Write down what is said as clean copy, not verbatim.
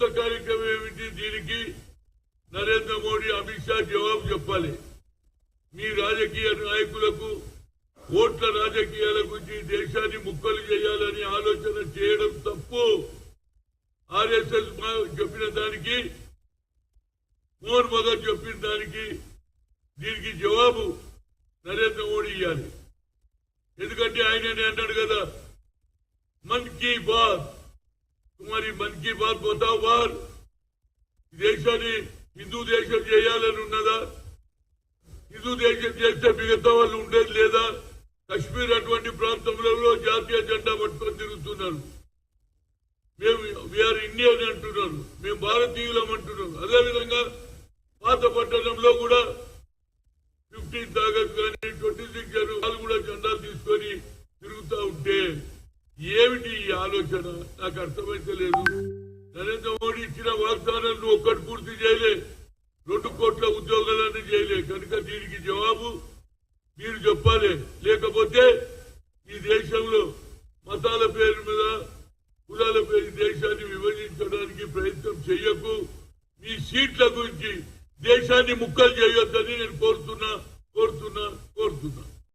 కొత్త కార్యక్రమం ఏమిటి? దీనికి నరేంద్ర మోడీ, అమిత్ షా జవాబు చెప్పాలి. మీ రాజకీయ నాయకులకు ఓట్ల రాజకీయాల గురించి దేశాన్ని ముక్కలు చేయాలని ఆలోచన చేయడం తప్పు. ఆర్ఎస్ఎస్ చెప్పిన దానికి, మోహన్ భగత్ చెప్పిన దానికి దీనికి జవాబు నరేంద్ర మోడీ ఇవ్వాలి. ఎందుకంటే ఆయననే అన్నాడు కదా, मन की बात, तुम्हारी मन की बात बताओ बार. దేశాన్ని హిందూ దేశం చేయాలని ఉన్నదా? హిందూ దేశం చేస్తే మిగతా వాళ్ళు ఉండేది లేదా? కశ్మీర్ అటువంటి ప్రాంతంలో జాతీయ జెండా పట్టుకొని తిరుగుతున్నారు. మేము వీఆర్ ఇండియన్ అంటున్నారు, మేము భారతీయులం అంటున్నారు. అదేవిధంగా పాత పట్టణంలో కూడా 15th ఆగస్ట్ కానీ 26 జనవరి వాళ్ళు కూడా జెండాలు తీసుకొని తిరుగుతూ ఉంటే ఏమిటి ఈ ఆలోచన? నాకు అర్థమైతే లేదు. నరేంద్ర మోడీ ఇచ్చిన వాగ్దానాలను ఒక్కటి పూర్తి చేయలే, 2 కోట్ల ఉద్యోగాలను చేయలే. కనుక దీనికి జవాబు మీరు చెప్పాలి. లేకపోతే ఈ దేశంలో మతాల పేరు మీద, కులాల పేరు దేశాన్ని విభజించడానికి ప్రయత్నం చేయకు. మీ సీట్ల గురించి దేశాన్ని ముక్కలు చేయొద్దని నేను కోరుతున్నా.